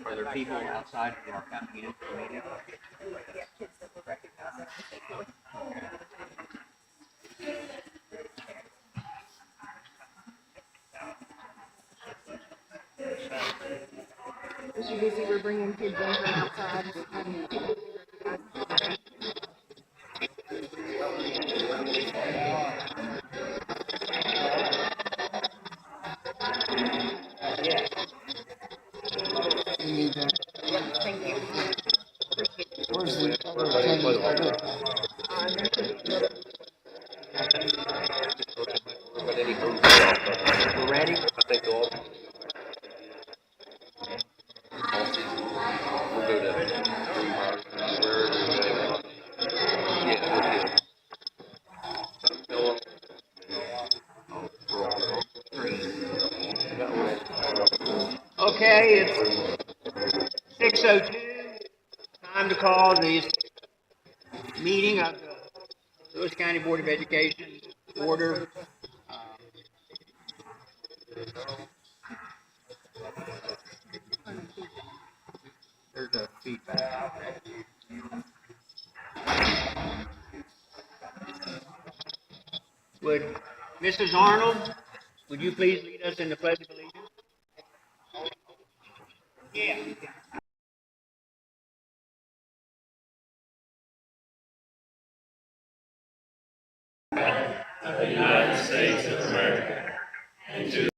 Are there people outside who are coming in for the meeting? Mr. Busy, we're bringing kids in from outside. Yep, thank you. Where's the entertainment for this? We're ready? I think all. We'll go to where is it? Yeah, Okay, it's 6:02. Time to call the meeting of the Lewis County Board of Education order. There's a feedback. Would Mrs. Arnold, would you please lead us in the Pledge of Allegiance? Yeah. United States of America and to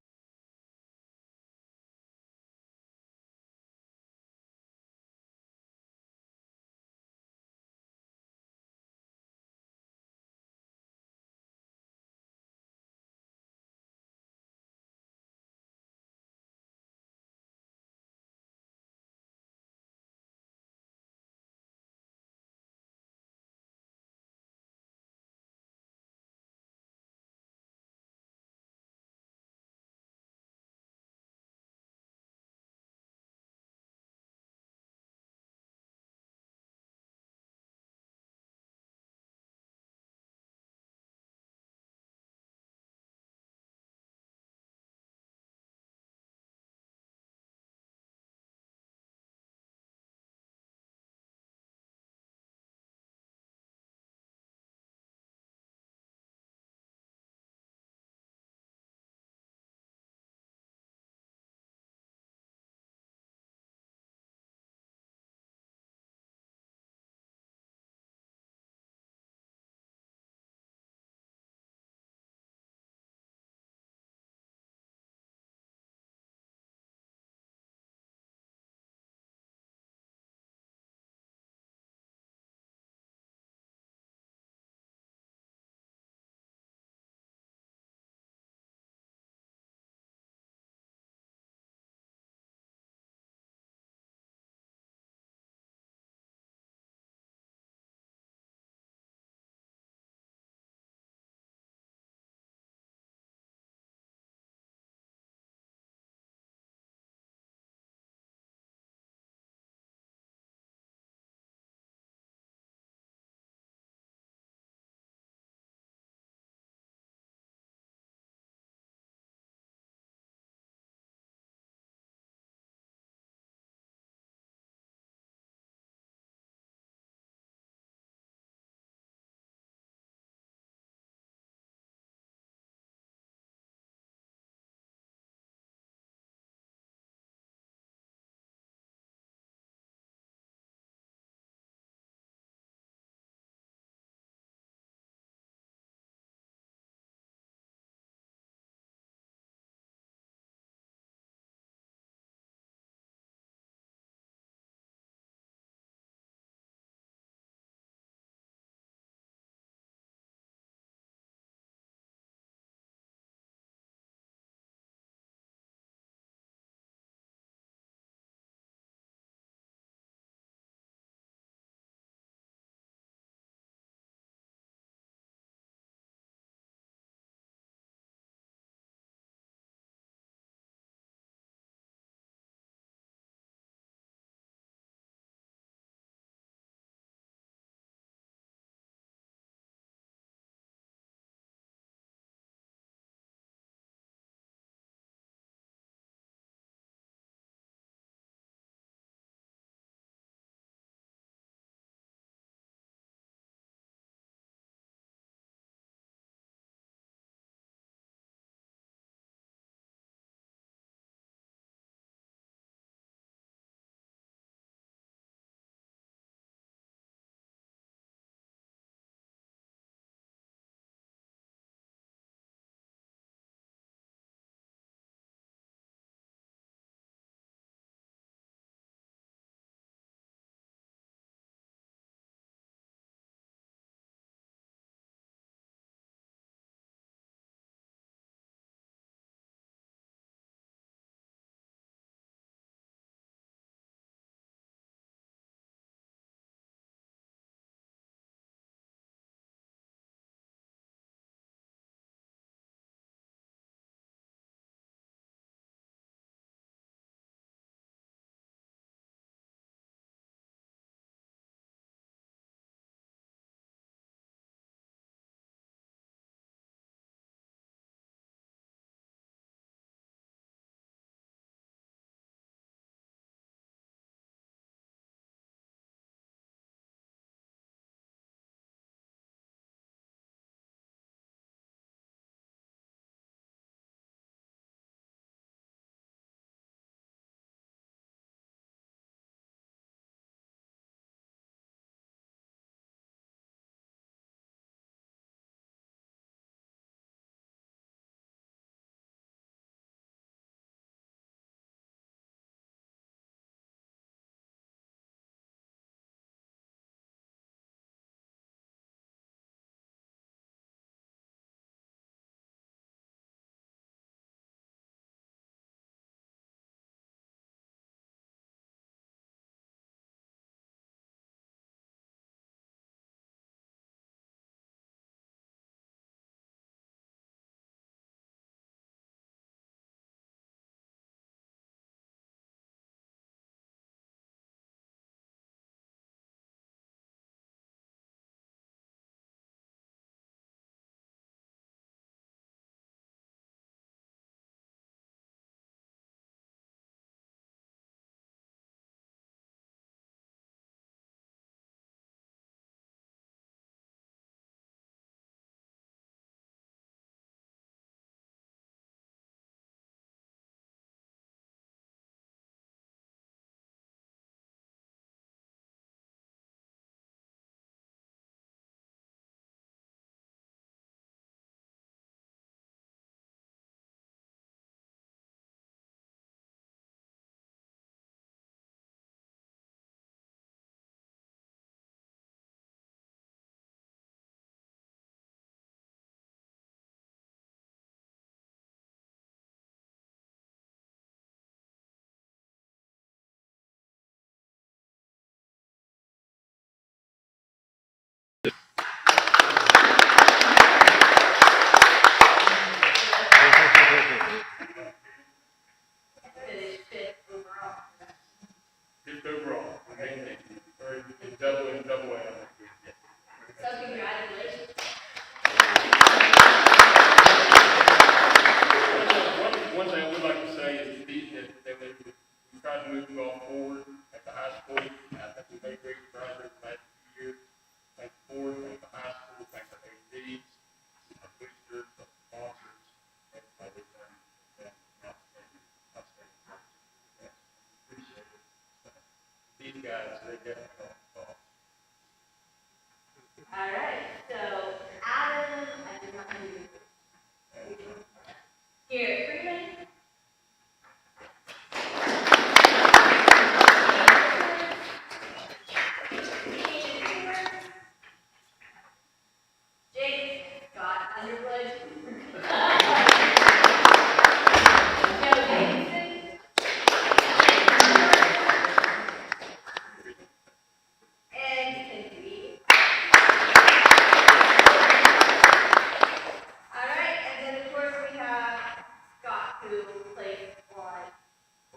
who placed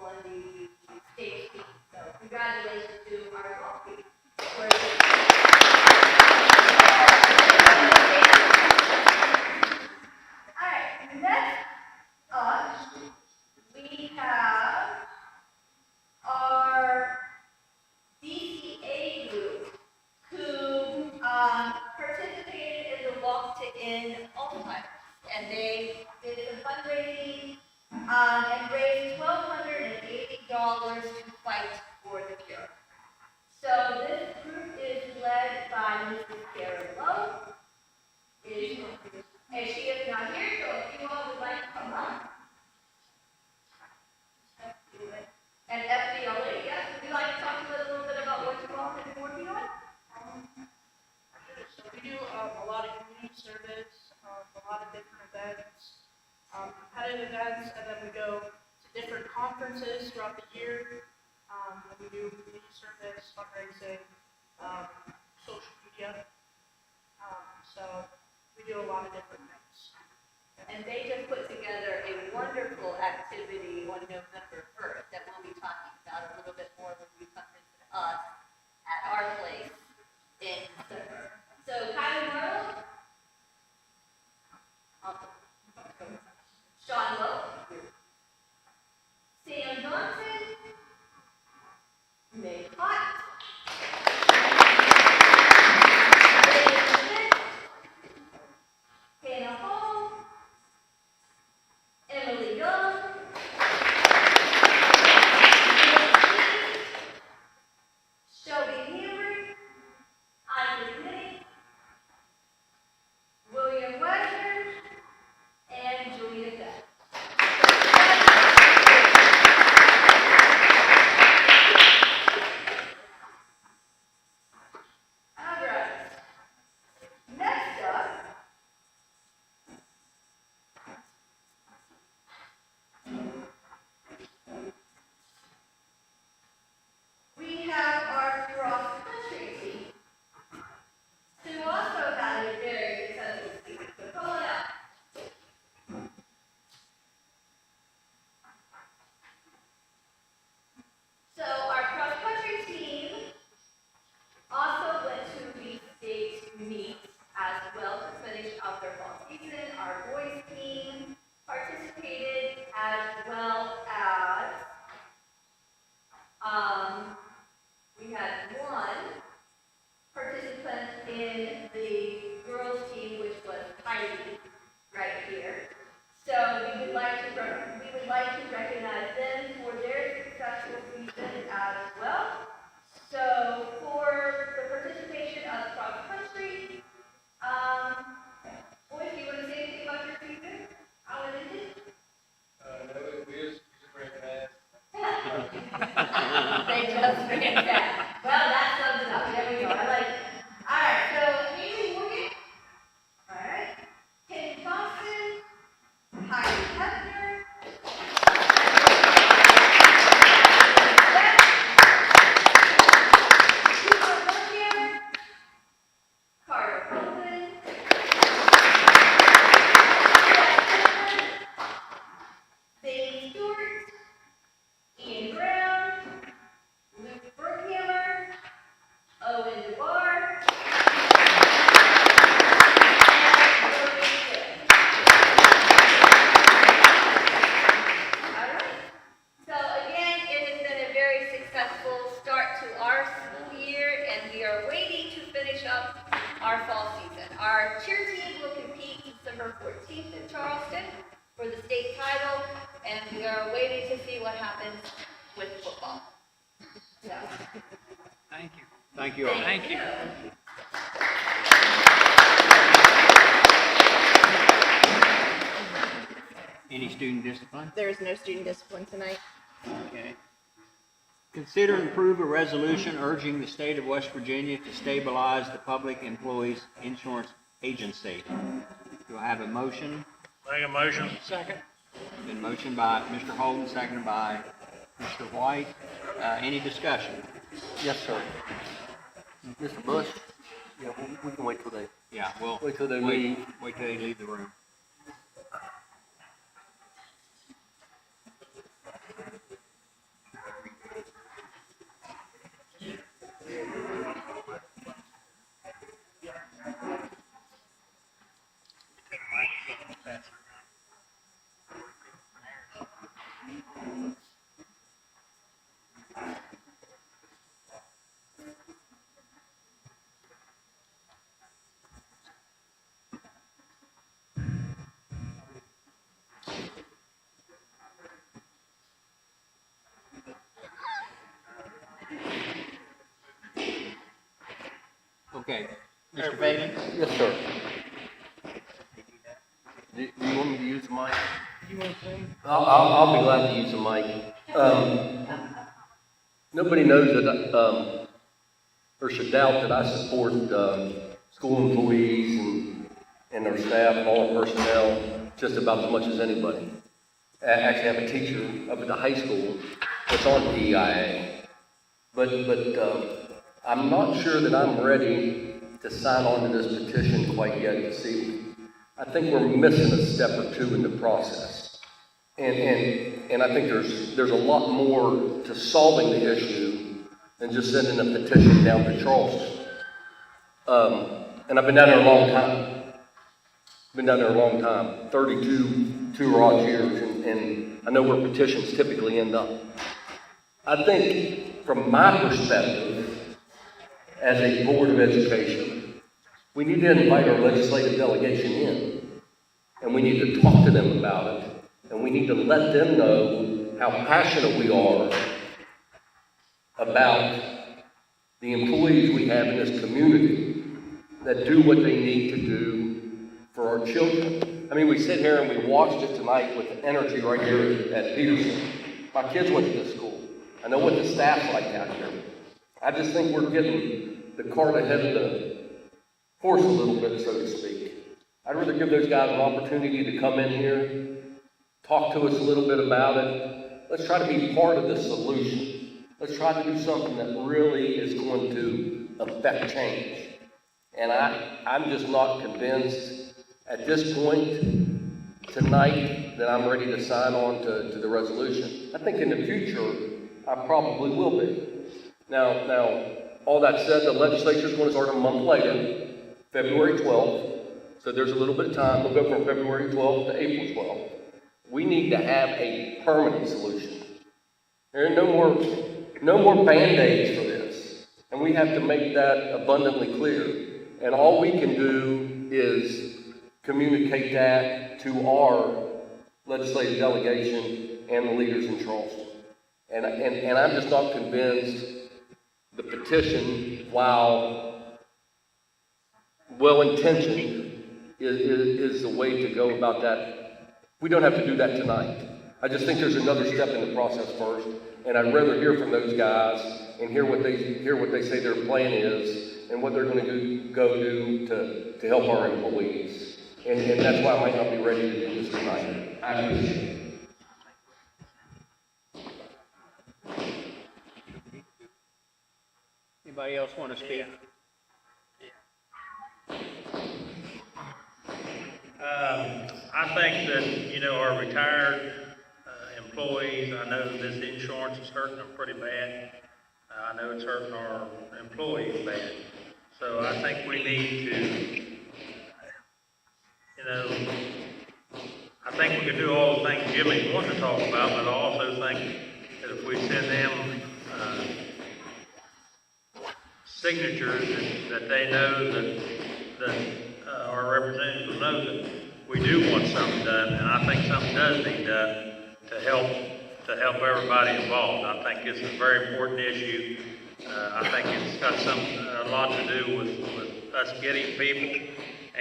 on the state team. So congratulations to our golf team. All right, next up, we have our DCA group who participated in the Walk to End Alzheimer's. And they did some fundraising and raised $1,280 to fight for the cure. So this group is led by Mrs. Karen Lowe. And she is not here, so if you all would like to come up. And FBLA, yes, would you like to talk to us a little bit about what you all have been working on? So we do a lot of community service, a lot of different events, competitive events, and then we go to different conferences throughout the year. And we do community service, fundraising, social media. So we do a lot of different things. And they just put together a wonderful activity on November 1st that we'll be talking about a little bit more when we come visit us at our place in December. So Kylie Merle, Sean Lowe, Sam Johnson, Meg Hott, Ray Smith, Hannah Hall, Emily Young, Shelby Henry, Isaac Minnie, William Webster, and Julia Beck. All right. Next up, we have our cross-country team, who also had a very successful season. So pull it up. So our cross-country team also went to the state meet as well to finish out their fall season. Our boys team participated as well as we had one participant in the girls team, which was Heidi, right here. So we would like to recognize them for their successful season as well. So for the participation of cross country, boys, do you want to say anything about your season? How it ended? No, we just recognize. They just forget that. Well, that sums it up. There we go. I like it. All right. So Amy Morgan. All right. Kenny Thompson. Heidi Hefner. Cooper Bergier. Carter Colvin. Zane Stewart. Ian Brown, Luke Brookhammer, Owen DeBar, and Brody Smith. All right. So again, it has been a very successful start to our school year, and we are waiting to finish up our fall season. Our cheer team will compete December 14th in Charleston for the state title, and we are waiting to see what happens with football. So, Thank you. Thank you all. thank you. Any student discipline? There is no student discipline tonight. Okay. Consider and approve a resolution urging the state of West Virginia to stabilize the Public Employees Insurance Agency. Do I have a motion? Make a motion. Second. Been motioned by Mr. Holden, seconded by Mr. White. Any discussion? Yes, sir. Mr. Bush? Yeah, we can wait till they. Yeah, we'll Wait till they leave. Wait till they leave the room. Okay. Mr. Phelan? Yes, sir. Do you want me to use the mic? I'll be glad to use the mic. Nobody knows that, or should doubt that I support, school employees and their staff and all our personnel just about as much as anybody. I actually have a teacher up at the high school that's on DEIA. But I'm not sure that I'm ready to sign on to this petition quite yet this evening. I think we're missing a step or two in the process. And I think there's a lot more to solving the issue than just sending a petition down to Charleston. And I've been down there a long time. 32 odd years, and I know where petitions typically end up. I think, from my perspective, as a Board of Education, we need to invite our legislative delegation in, and we need to talk to them about it, and we need to let them know how passionate we are about the employees we have in this community that do what they need to do for our children. I mean, we sit here and we watched it tonight with the energy right here at Peterson. My kids went to this school. I know what the staff's like out here. I just think we're getting the cart ahead of the horse a little bit, so to speak. I'd rather give those guys an opportunity to come in here, talk to us a little bit about it. Let's try to be part of the solution. Let's try to do something that really is going to affect change. And I'm just not convinced at this point tonight that I'm ready to sign on to the resolution. I think in the future, I probably will be. Now, all that said, the legislature is going to start a month later, February 12th. So there's a little bit of time. We'll go from February 12th to April 12th. We need to have a permanent solution. There are no more Band-Aids for this. And we have to make that abundantly clear. And all we can do is communicate that to our legislative delegation and the leaders in Charleston. And I'm just not convinced the petition, while well-intentioned, is the way to go about that. We don't have to do that tonight. I just think there's another step in the process first, and I'd rather hear from those guys and hear what they say their plan is and what they're going to go do to help our employees. And that's why I might not be ready to do this tonight. I appreciate it. Anybody else want to speak? I think that, our retired employees, I know this insurance is hurting them pretty bad. I know it's hurting our employees bad. So I think we need to, I think we can do all the things Jimmy wanted to talk about, but I also think that if we send them signatures that they know that our representatives know that we do want something done, and I think something does need done to help everybody involved. I think it's a very important issue. I think it's got a lot to do with us getting people,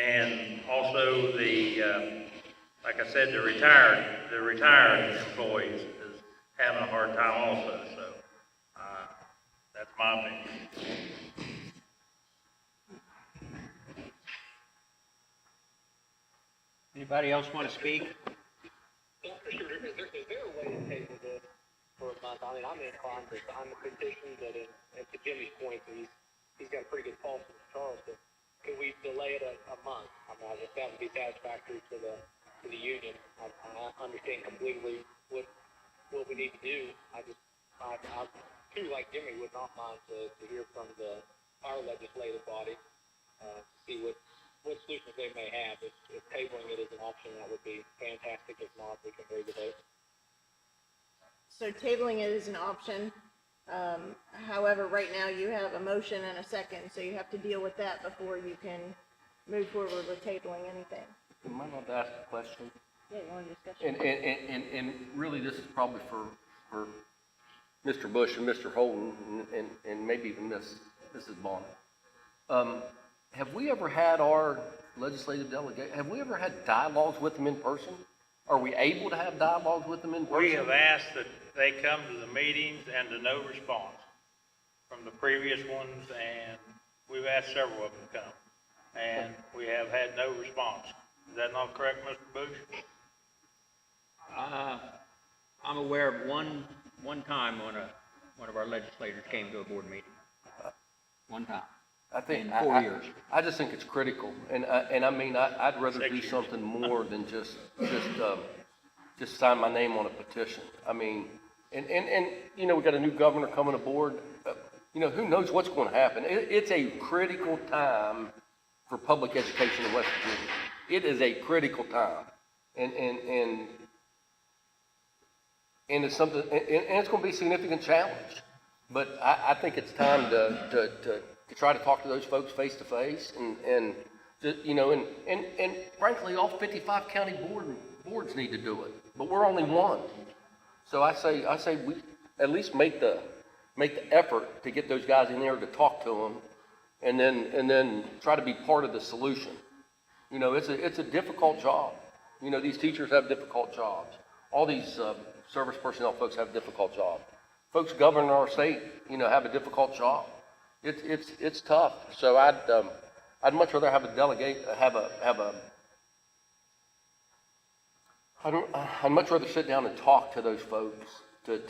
and also like I said, the retired employees is having a hard time also. So that's my opinion. Anybody else want to speak? Is there a way to table this for a month? I mean, I'm inclined to sign the petition, but to Jimmy's point, he's got a pretty good pulse in Charleston. Could we delay it a month? I mean, if that would be satisfactory to the union. I understand completely what we need to do. I too, like Jimmy, would not mind to hear from our legislative body to see what solutions they may have. If tabling it is an option, that would be fantastic. If not, we can bring it out. So tabling it is an option. However, right now you have a motion and a second, so you have to deal with that before you can move forward with tabling anything. Am I allowed to ask a question? Yeah, you want to discuss? And really, this is probably for Mr. Bush and Mr. Holden, and maybe even Mrs. Bonner. Have we ever had our legislative delegate, have we ever had dialogues with them in person? Are we able to have dialogues with them in person? We have asked that they come to the meetings and to no response from the previous ones, and we've asked several of them to come, and we have had no response. Is that not correct, Mr. Bush? I'm aware of one time when one of our legislators came to a board meeting. One time. I think, in 4 years. I just think it's critical, and I mean, I'd rather 6 do years. something more than just sign my name on a petition. I mean, and, you know, we got a new governor coming aboard, you know, who knows what's going to happen. It's a critical time for public education in West Virginia. It is a critical time, and it's something, and it's going to be a significant challenge. But I think it's time to try to talk to those folks face to face, and you know, and frankly, all 55 county boards need to do it, but we're only one. So I say we at least make the effort to get those guys in there to talk to them, and then try to be part of the solution. You know, it's a difficult job. You know, these teachers have difficult jobs. All these service personnel folks have difficult jobs. Folks governing our state, you know, have a difficult job. It's tough. So I'd much rather have a delegate, I'd much rather sit down and talk to those folks to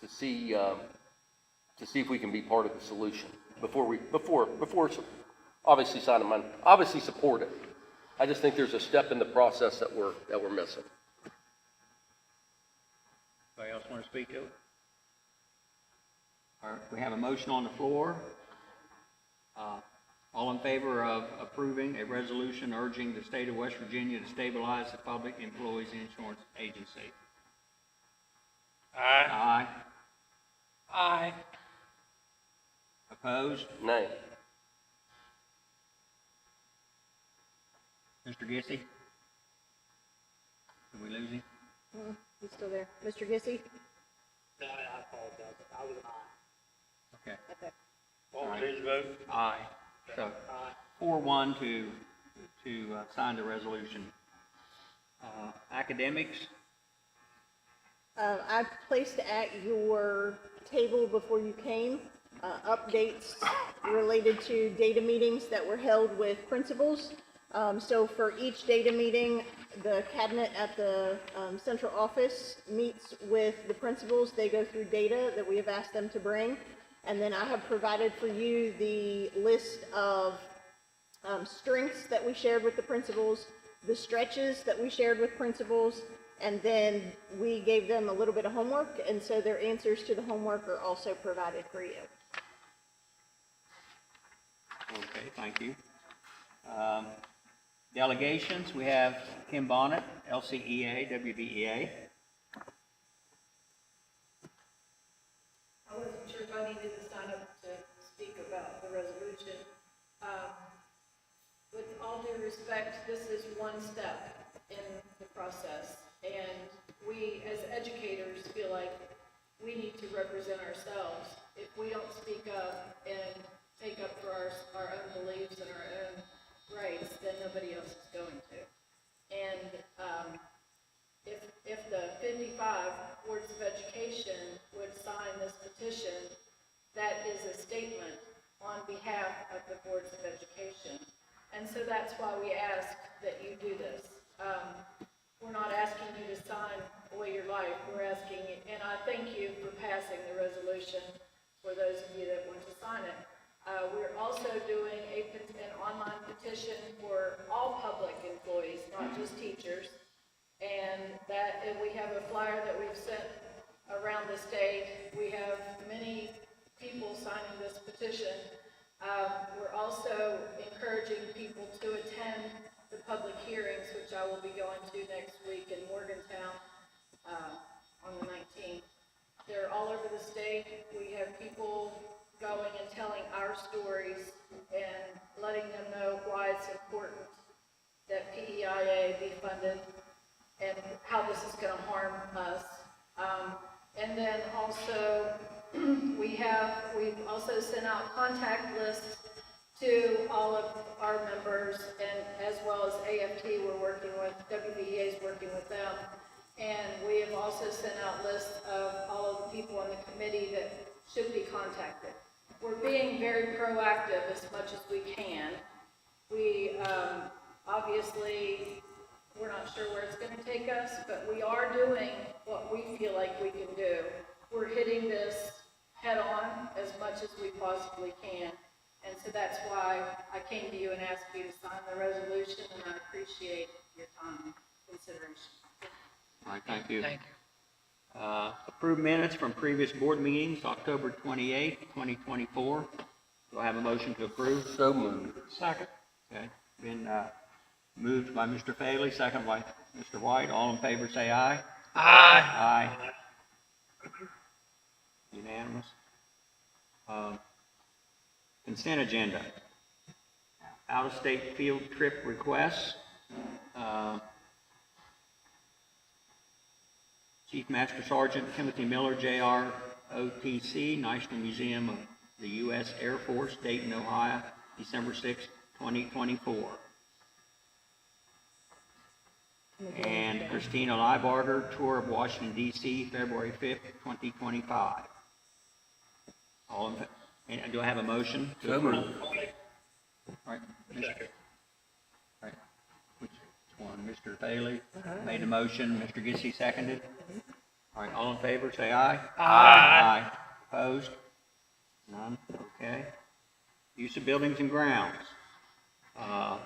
see if we can be part of the solution before obviously signing mine. Obviously support it. I just think there's a step in the process that we're missing. Anybody else want to speak to it? All right, we have a motion on the floor. All in favor of approving a resolution urging the state of West Virginia to stabilize the Public Employees Insurance Agency? Aye. Aye. Aye. Opposed? Nay. Mr. Gissy? Did we lose him? He's still there. Mr. Gissy? No, I apologize. I was an aye. Okay. Okay. What was his vote? Aye. So, Aye. 4-1 to sign the resolution. Academics? I placed at your table before you came, updates related to data meetings that were held with principals. So for each data meeting, the cabinet at the central office meets with the principals. They go through data that we have asked them to bring. And then I have provided for you the list of strengths that we shared with the principals, the stretches that we shared with principals, and then we gave them a little bit of homework, and so their answers to the homework are also provided for you. Okay, thank you. Delegations, we have Kim Bonnet, LCEA, WVEA. I wasn't sure if I needed to sign up to speak about the resolution. With all due respect, this is one step in the process, and we, as educators, feel like we need to represent ourselves. If we don't speak up and take up for our own beliefs and our own rights, then nobody else is going to. And if the 55 boards of education would sign this petition, that is a statement on behalf of the boards of education. And so that's why we ask that you do this. We're not asking you to sign away your life. We're asking you, and I thank you for passing the resolution for those of you that want to sign it. We're also doing an online petition for all public employees, not just teachers. And we have a flyer that we've sent around the state. We have many people signing this petition. We're also encouraging people to attend the public hearings, which I will be going to next week in Morgantown on the 19th. They're all over the state. We have people going and telling our stories and letting them know why it's important that PEIA be funded and how this is going to harm us. And then also, we've also sent out contact lists to all of our members, and as well as AFT, we're working with, WBEA is working with them. And we have also sent out lists of all of the people on the committee that should be contacted. We're being very proactive as much as we can. We, obviously, we're not sure where it's gonna take us, but we are doing what we feel like we can do. We're hitting this head on as much as we possibly can. And so that's why I came to you and asked you to sign the resolution, and I appreciate your time and consideration. All right, thank you. Approved minutes from previous board meetings, October 28th, 2024. Do I have a motion to approve? So moved. Second. Okay, been moved by Mr. Faley, second by Mr. White. All in favor, say aye. Aye. Aye. Unanimous. Consent agenda. Out-of-state field trip requests. Chief Master Sergeant Timothy Miller, JR OTC, National Museum of the U.S. Air Force, Dayton, Ohio, December 6, 2024. And Christina Liebarger, tour of Washington, D.C., February 5th, 2025. All in, and do I have a motion to So approve? moved. All right, Mr. All right, which one? Mr. Bailey made a motion, Mr. Gissy seconded. All right, all in favor, say aye. Aye. Opposed? None, okay. Use of buildings and grounds.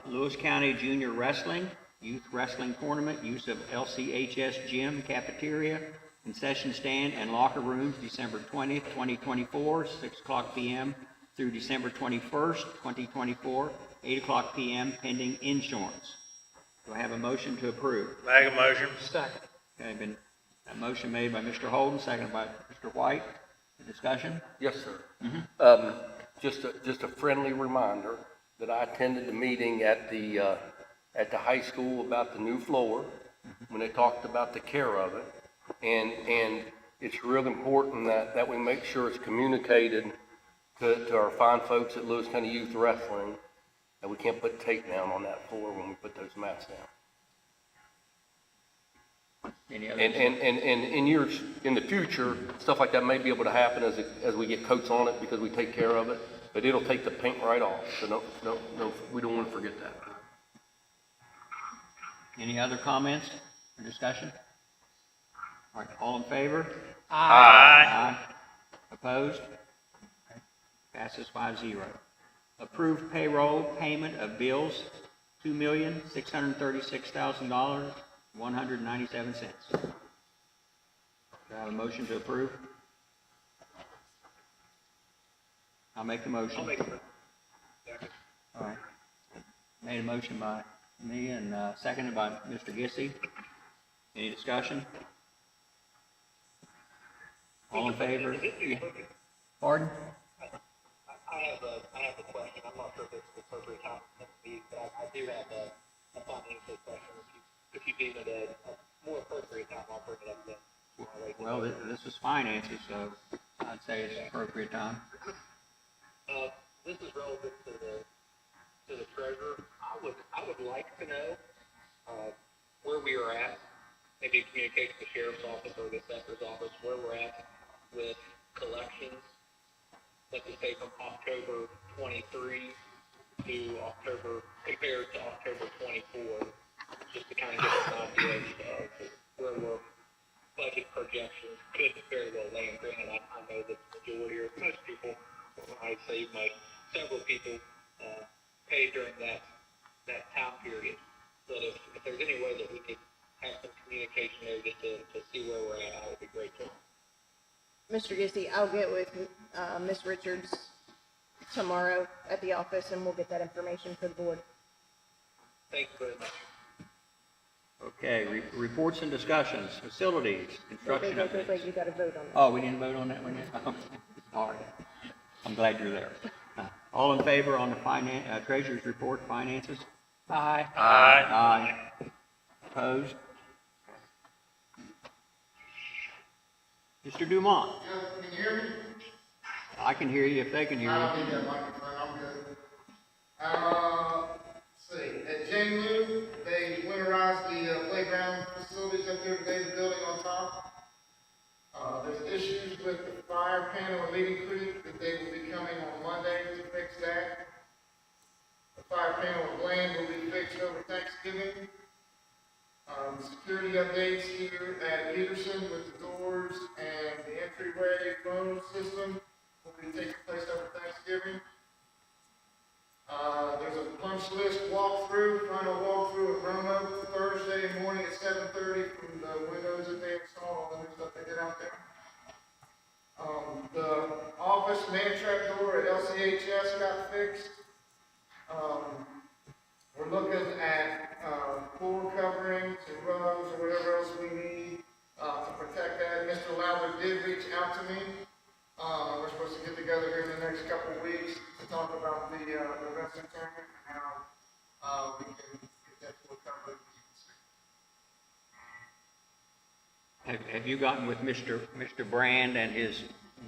Lewis County Junior Wrestling, Youth Wrestling Tournament, use of LCHS gym, cafeteria, concession stand, and locker rooms, December 20th, 2024, 6 o'clock p.m. through December 21st, 2024, 8 o'clock p.m. pending insurance. Do I have a motion to approve? Make a motion. Second. Okay, been a motion made by Mr. Holden, seconded by Mr. White. Discussion? Yes, sir. Just a friendly reminder that I attended the meeting at the high school about the new floor, when they talked about the care of it. And it's real important that we make sure it's communicated to our fine folks at Lewis County Youth Wrestling that we can't put tape down on that floor when we put those mats down. Any other? And in years, in the future, stuff like that may be able to happen as we get coats on it because we take care of it, but it'll take the paint right off. So no, we don't want to forget that. Any other comments or discussion? All right, all in favor? Aye. Opposed? Okay. Passes 5-0. Approved payroll payment of bills, $2,636,000, 197 cents. Do I have a motion to approve? I'll make the motion. I'll make it. All right. Made a motion by me and seconded by Mr. Gissy. Any discussion? All in favor? Yeah. Pardon? I have a question. I'm not sure if it's the appropriate time to speak, but I do have a financial question. If you deem it a more appropriate time, I'll bring it up then. Well, this is finances, so I'd say it's appropriate time. This is relevant to the treasurer. I would like to know where we are at, maybe in communication with the sheriff's office or the assessor's office, where we're at with collections. Let's just say from October 23 to October, compared to October 24, just to kind of get an idea of where we're budget projections could very well land. Granted, I know that the majority or most people, I'd say several people, pay during that time period. But if there's any way that we could have some communication there just to see where we're at, that would be great too. Mr. Gissy, I'll get with Ms. Richards tomorrow at the office, and we'll get that information for the board. Thank you very much. Okay, reports and discussions, facilities, construction Wait, updates. you gotta vote on that. Oh, we didn't vote on that one yet? Okay. All right. I'm glad you're there. All in favor on the treasurer's report, finances? Aye. Aye. Opposed? Mr. Dumont? Can you hear me? I can hear you if they can hear I don't you. need that microphone, I'm good. up there today, the building on top. There's issues with the fire panel at Leading Creek that they will be coming on Monday to fix that. The fire panel at Bland will be fixed over Thanksgiving. Security updates here at Peterson with the doors and the entryway phone system will be taking place over Thanksgiving. There's a punch list walkthrough, final walkthrough at Roanoke Thursday morning at 7:30 from the windows that they installed, all the new stuff they did out there. The office man trap door at LCHS got fixed. We're looking at floor coverings and rugs or whatever else we need to protect that. Mr. Lowry did reach out to me. We're supposed to get together here in the next couple of weeks to talk about the wrestling tournament and how we can get that floor covered. Have you gotten with Mr. Brand and his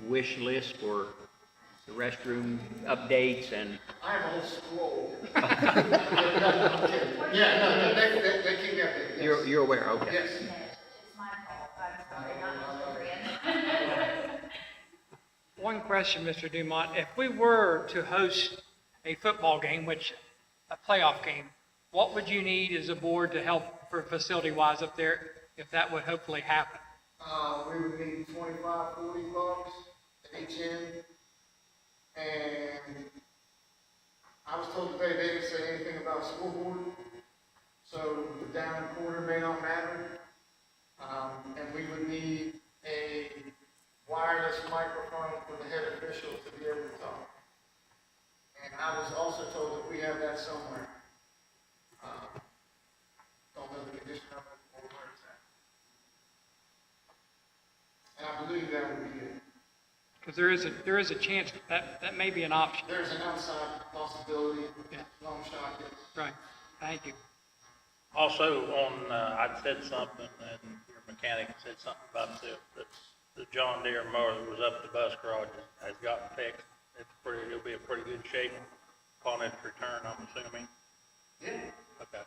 wish list for the restroom updates and? I have a whole scroll. Yeah, no, they keep me updated. Yes. You're aware, okay. Yes. It's my fault, I'm sorry, not Mr. One question, Mr. Dumont. If we were to host a football game, a playoff game, what would you need as a board to help for facility-wise up there, if that would hopefully happen? We would need $25, $40 at each end. And I was told today they didn't say anything about scoreboard, so the down quarter may not matter. And we would need a wireless microphone for the head official to be able to talk. And I was also told that we have that somewhere. Don't know the condition of it or where it's at. And I believe that would be it. Because there is a chance that may be an option. There's an outside possibility, Yeah. long shot, yes. Right. Thank you. Also, I'd said something, and your mechanic said something about the John Deere mower that was up at the bus garage has gotten fixed. It'll be in pretty good shape upon its return, I'm assuming. Yeah. Okay.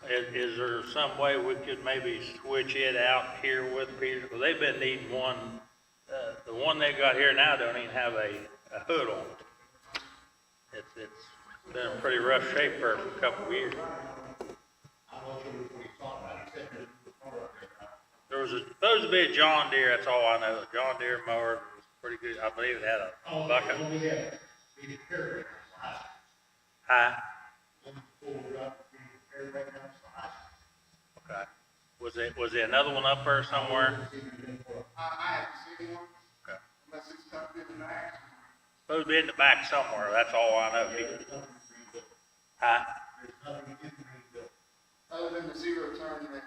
Is there some way we could maybe switch it out here with Peter? Because they've been needing one, the one they got here now don't even have a hood on it. It's been in pretty rough shape for a couple of years. There was supposed to be a John Deere, that's all I know. A John Deere mower was pretty good. I believe it had a bucket. Huh? Okay. Was there another one up there somewhere? I haven't seen one, Okay. unless it's tucked in the back. Supposed to be in the back somewhere, that's all I know. Huh? Other than the zero turn that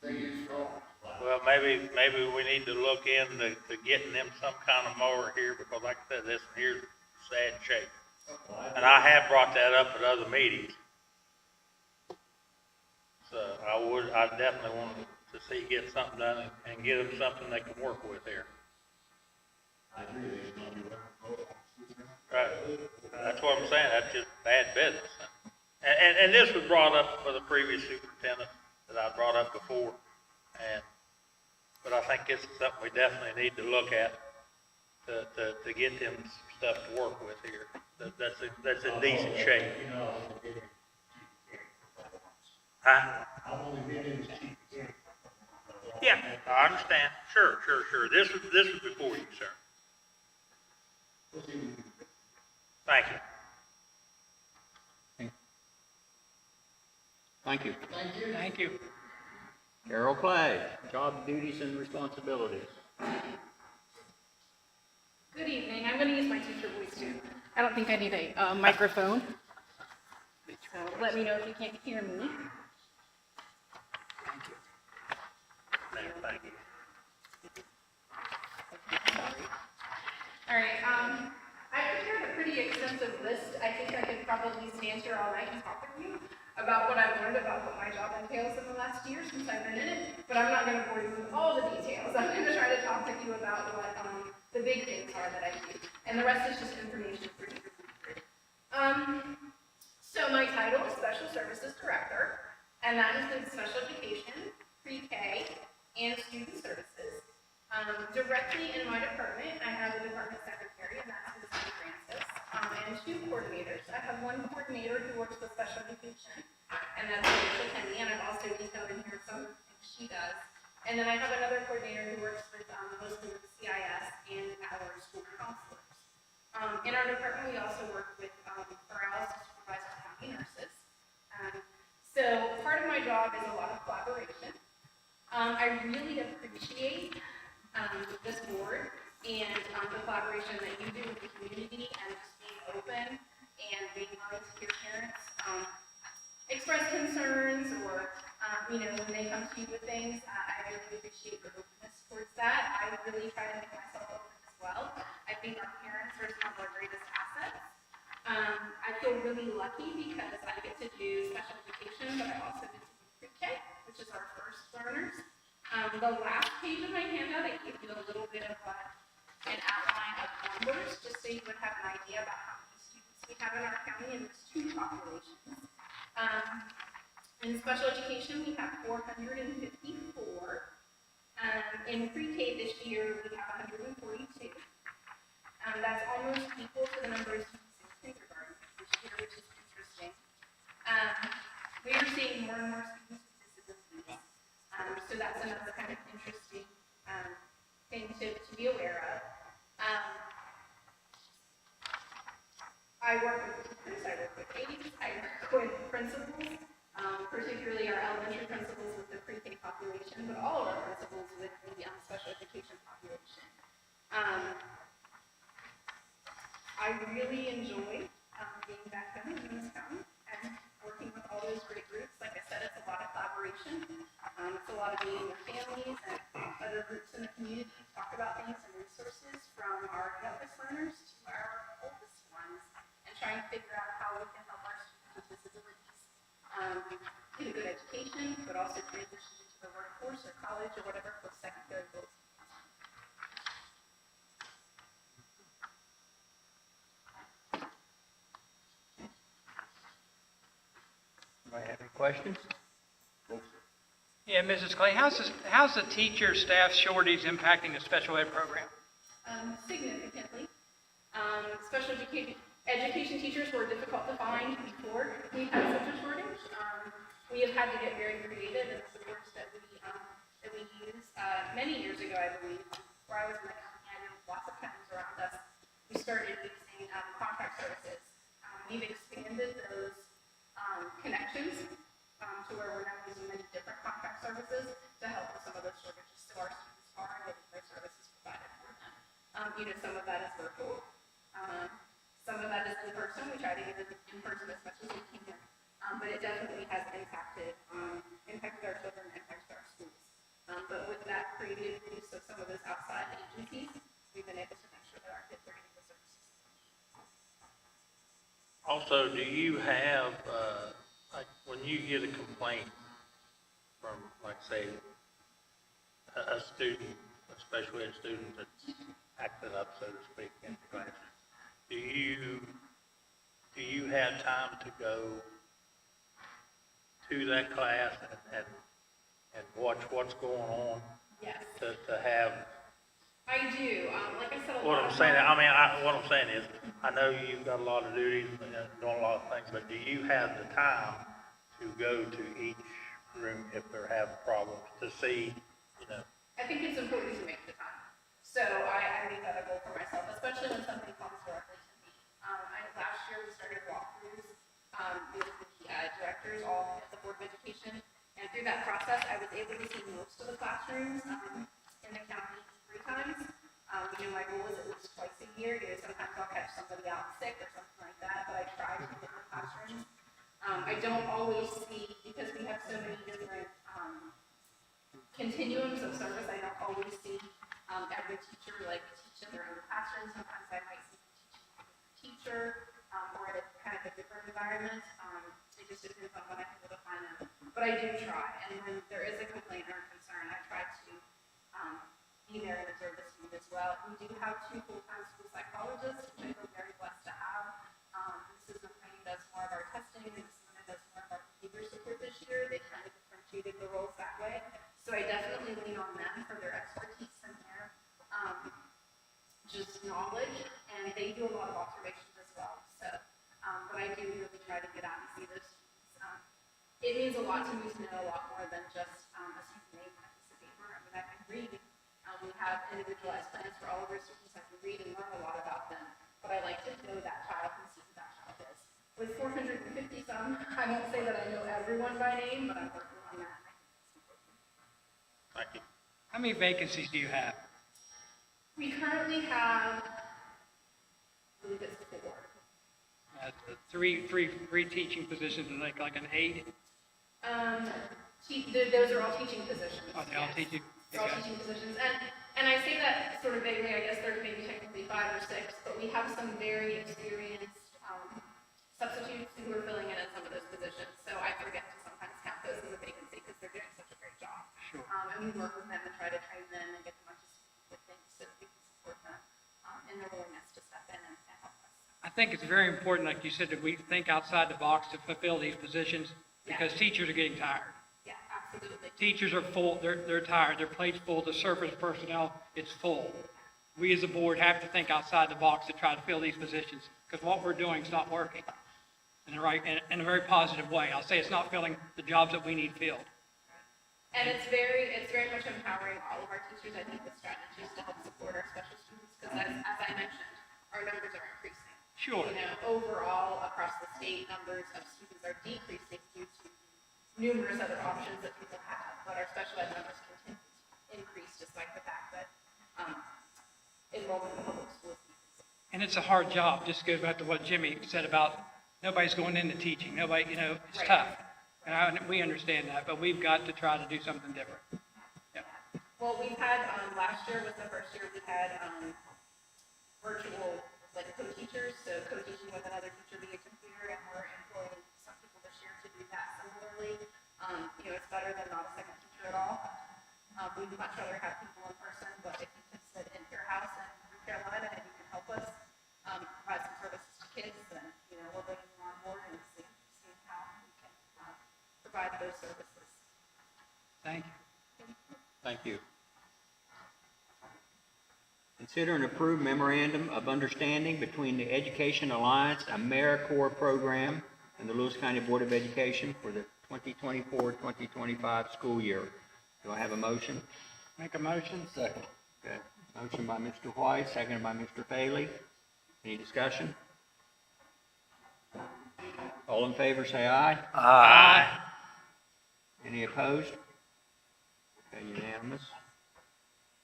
they use for all. Well, maybe we need to look into getting them some kind of mower here, because like I said, this one here's sad shape. And I have brought that up at other meetings. So I definitely want to see get something done and get them something they can work with here. Right, that's what I'm saying, that's just bad business. And this was brought up for the previous superintendent that I brought up before, but I think this is something we definitely need to look at to get them stuff to work with here. That's in decent shape. Huh? Yeah, I understand. Sure. This was before you, sir. Thank you. Thank you. Thank you. Thank you. Carol Clay, job duties and responsibilities. Good evening. I'm going to use my teacher voice too. I don't think I need a microphone. So let me know if you can't hear me. Thank you. Sorry. All right. I prepared a pretty extensive list. I think I could probably stand here all night and talk with you about what I've learned about what my job entails in the last year since I've been in it, but I'm not going to bore you with all the details. I'm going to try to talk with you about what the big things are that I do, and the rest is just information for you. So my title is Special Services Director, and that includes special education, pre-K, and student services. Directly in my department, I have a department secretary, and that's Ms. Francis, and 2 coordinators. I have 1 coordinator who works with special education, and that's Rachel Penny, and I've also detailed in here some things she does. And then I have another coordinator who works with mostly with CIS and our school counselors. In our department, we also work with Corrales to supervise our county nurses. So part of my job is a lot of collaboration. I really appreciate this board and the collaboration that you do with the community and just being open and being willing to hear parents express concerns or, when they come to you with things. I really appreciate your openness towards that. I really try to make myself open as well. I think our parents are some of our greatest assets. I feel really lucky because I get to do special education, but I also get to do pre-K, which is our first learners. The last page of my handout, I gave you a little bit of an outline of numbers, just so you would have an idea about how many students we have in our county in these 2 populations. In special education, we have 454. In pre-K this year, we have 142. That's almost equal to the number of students in kindergarten this year, which is interesting. We are seeing more and more students with disabilities. So that's another kind of interesting thing to be aware of. I work with teachers, I work with aides, I work with principals, particularly our elementary principals with the pre-K population, but all of our principals with the special education population. I really enjoy being back home in this county and working with all those great groups. Like I said, it's a lot of collaboration. It's a lot of meeting with families and other groups in the community to talk about things and resources from our youngest learners to our oldest ones, and trying to figure out how we can help our students with disabilities get a good education, but also transition into the workforce or college or whatever post-secondary goals. Anybody have any questions? Yeah, Mrs. Clay, how's the teacher staff shortage impacting the special ed program? Significantly. Special education teachers were difficult to find before we had such a shortage. We have had to get very creative in the supports that we use. Many years ago, I believe, where I was in the county, I know lots of counties around us, we started using contract services. We've expanded those connections to where we're now using many different contract services to help with some of those shortages, so our students are getting their services provided for them. Some of that is virtual, some of that is in person. We try to get it in person as much as we can, but it definitely has impacted our children, impacted our schools. But with that creative use of some of those outside agencies, we've been able to make sure that our kids are getting the services. Also, do you have, like, when you get a complaint from, like, say, a student, a special ed student that's acting up, so to speak, in class, do you have time to go to that class and watch what's going on? Yes, To have, I do. Like I said, what I'm saying, what I'm saying is, I know you've got a lot of duties and doing a lot of things, but do you have the time to go to each room if they're having problems to see, I think it's important to make the time. So I make that a goal for myself, especially when something comes directly to me. Last year we started walkthroughs with the directors, all at the Board of Education, and through that process, I was able to see most of the classrooms in the county 3 times. My goal is at least twice a year. Sometimes I'll catch somebody out sick or something like that, but I try to get the classrooms. I don't always see, because we have so many different continuums of service, I don't always see every teacher teach in their own classroom. Sometimes I might see them teaching a different teacher or at a kind of a different environment. It just depends on when I'm able to find them. But I do try, and when there is a complaint or a concern, I try to be there and observe the student as well. We do have 2 full-time school psychologists, which I feel very blessed to have. Mrs. McLean does more of our testing, and Mrs. Lynn does more of our behavior support this year. They kind of differentiated the roles that way. So I definitely lean on they do a lot of observations as well, so, but I do really try to get out and see those students. It means a lot to me to know a lot more than just, a student name on a piece of paper. I mean, I can read, we have individualized plans for all of our students, I can read and learn a lot about them, but I like to know that child and see who that child is. With 450 some, I won't say that I know everyone by name, but I'm working on that. Thank you. How many vacancies do you have? We currently have, I believe it's 4. Three teaching positions and like an aide? Those are all teaching positions. Oh, they all yes. teaching? They're all Okay. teaching positions, and I say that sort of vaguely, I guess there's maybe technically 5 or 6, but we have some very experienced, substitutes who are filling in some of those positions, so I forget to sometimes count those as a vacancy because they're doing such a great job. Sure. And we work with them and try to train them and get them up to speed with things so that we can support them, in their willingness to step in and help us. I think it's very important, like you said, that we think outside the box to fulfill these positions because teachers are getting tired. Yeah, absolutely. Teachers are full, they're tired, their plate's full, the service personnel, it's full. We as a board have to think outside the box to try to fill these positions because what we're doing is not working in a very positive way. I'll say it's not filling the jobs that we need filled. And it's very much empowering all of our teachers, I think, with strategies to help support our special students, because as I mentioned, our numbers are increasing. Sure. You know, overall, across the state, numbers of students are decreasing due to numerous other options that people have, but our special ed numbers continue to increase despite the fact that, enrollment in public schools decreases. And it's a hard job. Just goes back to what Jimmy said about nobody's going into teaching. Nobody, it's Right. tough. And we understand that, but we've got to try to do something different. Yeah. Well, we've had, last year was the first year we had, virtual, like, co-teachers, so co-teaching with another teacher via computer, and we're employing some people this year to do that similarly. It's better than not a second teacher at all. We'd much rather have people in person, but if you can sit in your house in North Carolina and you can help us, provide some services to kids, then, we're bringing you on board and seeing how we can, provide those services. Thank you. Thank you. Consider and approve memorandum of understanding between the Education Alliance AmeriCorps program and the Lewis County Board of Education for the 2024-2025 school year. Do I have a motion? Make a motion? Second. Okay. Motion by Mr. White, seconded by Mr. Bailey. Any discussion? All in favor, say aye. Aye. Any opposed? Okay, unanimous.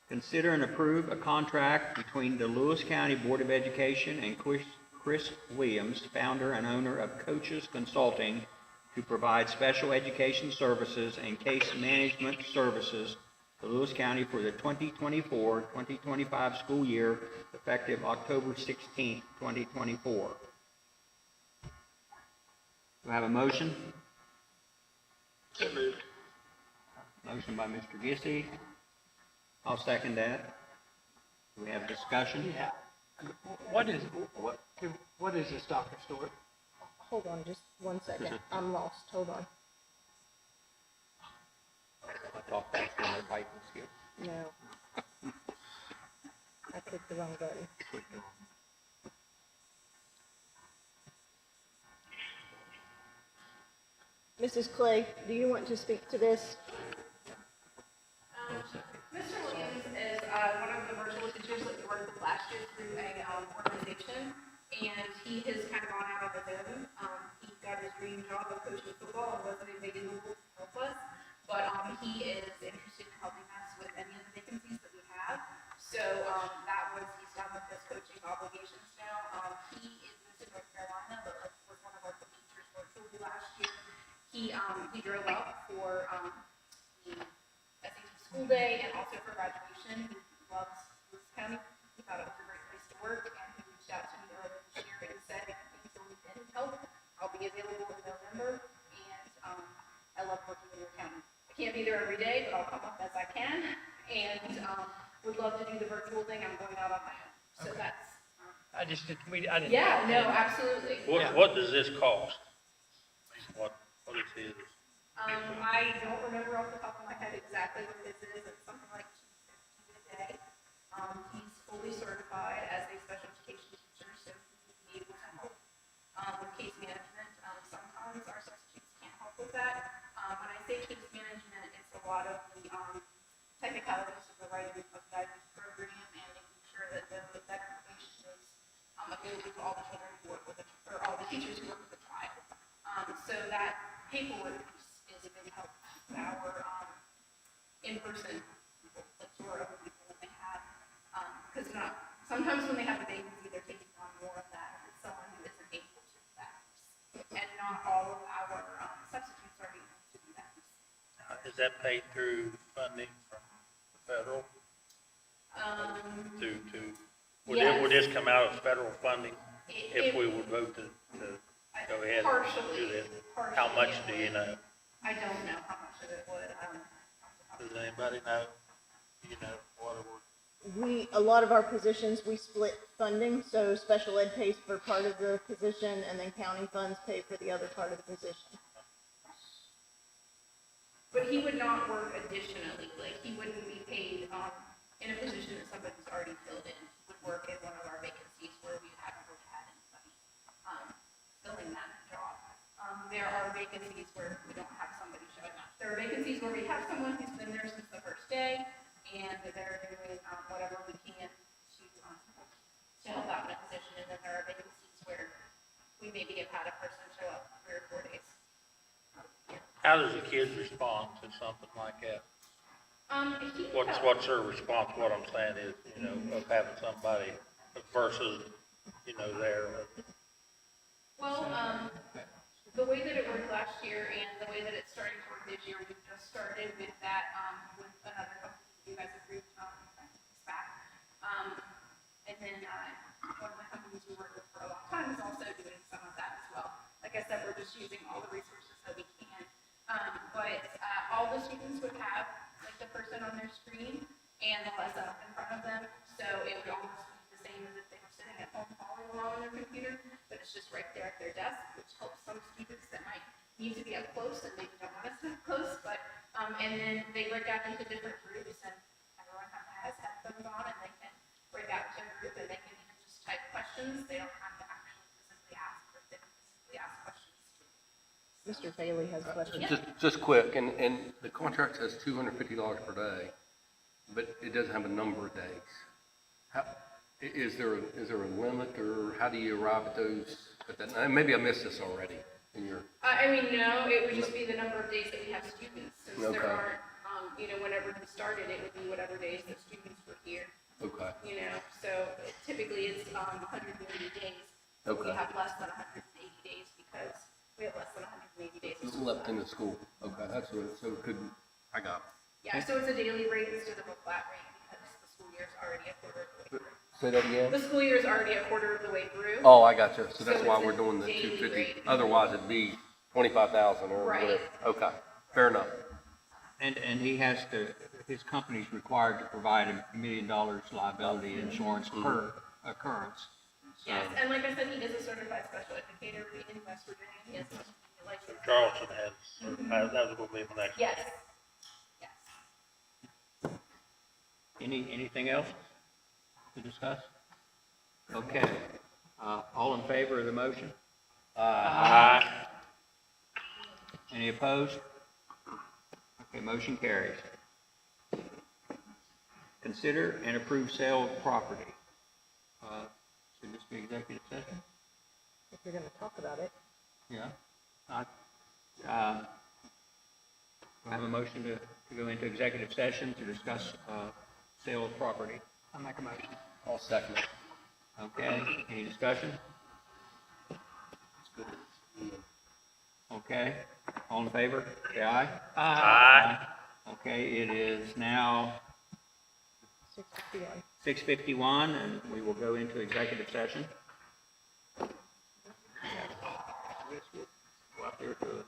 Consider and approve a contract between the Lewis County Board of Education and Chris Williams, founder and owner of Coaches Consulting, to provide special education services and case management services to Lewis County for the 2024-2025 school year, effective October 16th, 2024. Do I have a motion? So moved. Motion by Mr. Gissy. I'll second that. Do we have discussion? Yeah. What is this, Dr. Stewart? Hold on just one second. I'm lost. Hold on. I talked faster than everybody can skip. No. I clicked the wrong button. Mrs. Clay, do you want to speak to this? Mr. Williams is one of the virtual teachers that we worked with last year through a organization, and he has kind of gone out on his own. He got his dream job of coaching football and wasn't available to help us, but he is interested in helping us with any of the vacancies that we have. So he's done with his coaching obligations now. He is in North Carolina, but was one of our teachers virtually last year. He drove up for the SAT school day and also for graduation. He loves Lewis County. He thought it was a great place to work, and he reached out to me earlier this year and said, if you still need any help, I'll be available in November, and I love working in your county. I can't be there every day, but I'll come up as I can, and would love to do the virtual thing. I'm going out on my own. So that's... I didn't. Yeah, no, absolutely. What does this cost? What is his? I don't remember off the top of my head exactly what his is. It's something like $250 a day. He's fully certified as a special education teacher, elements of the right of guidance program and making sure that that information is available to all the children who work with, or all the teachers who work with the child. So that paperwork is a big help to our in-person people, like tour of people that they have. Because sometimes when they have a vacancy, they're taking on more of that with someone who isn't able to do that. And not all of our substitutes are able to do that. Is that paid through funding from the federal? Would this come out of federal funding if we would vote to go ahead and do this? How much do you know? I don't know how much of it would. Does anybody know? Do you know what it would? A lot of our positions, we split funding, so special ed pays for part of the position, and then county funds pay for the other part of the position. But he would not work additionally, like, he wouldn't be paid, in a position that somebody's already filled in. He would work in one of our vacancies where we haven't really had anybody, filling that job. There are vacancies where we don't have somebody showing up. There are vacancies where we have someone who's been there since the first day, and they're doing, whatever we can to help out in a position, and then there are vacancies where we maybe have had a person show up 3 or 4 days. How does the kids respond to something like that? What's their response? What I'm saying is, of having somebody versus, there. Well, the way that it worked last year and the way that it's starting to work this year, we just started with that, with another company you guys approved, SPAC. And then, one of the companies we worked with for a long time is also doing some of that as well. Like I said, we're just using all the resources that we can. But all the students would have like the person on their screen and the lesson up in front of them. So it would almost be the same as if they were sitting at home following along on their computer, but it's just right there at their desk, which helps some students that might need to be up close and maybe don't want us to be close. But and then they break out into different groups, and everyone has headphones on, and they can break out into a group, and they can even just type questions. They don't have to actually physically ask, or they can physically ask questions. Mr. Bailey has a question. Just quick, and the contract says $250 per day, but it doesn't have a number of days. Is there a limit, or how do you arrive at those? Maybe I missed this already in your. I mean, no, it would just be the number of days that we have students, since Okay. there aren't, whenever we started, it would be whatever days the students were here. Okay. So typically it's 180 days. Okay. We have less than 180 days because we have less than 180 days. of school Left in left. the school. Okay, that's what. So it could. I got it. Yeah, so it's a daily rate instead of a flat rate because the school year is already a quarter of the way through. Say that again. The school year is already a quarter of the way through. Oh, I got you. So that's So why it's we're a doing the daily 250. rate. Otherwise, it'd be 25,000 or Right. whatever. Okay, fair enough. And he has to, his company's required to provide $1 million liability insurance per occurrence. So, Yes, and like I said, he is a certified special educator in West Virginia. He has a license. Charleston has, that was gonna be my next. Yes. Yes. anything else to discuss? Okay, all in favor of the motion? Aye. Any opposed? Okay, motion carries. Consider and approve sale of property. Should this be executive session? If you're gonna talk about it. Yeah. Do I have a motion to go into executive session to discuss, sale of property? I'll make a motion. I'll second it. Okay, any discussion? Okay, all in favor, say aye. Aye. Okay, it is now 6:51. 6:51, and we will go into executive session. Go out there to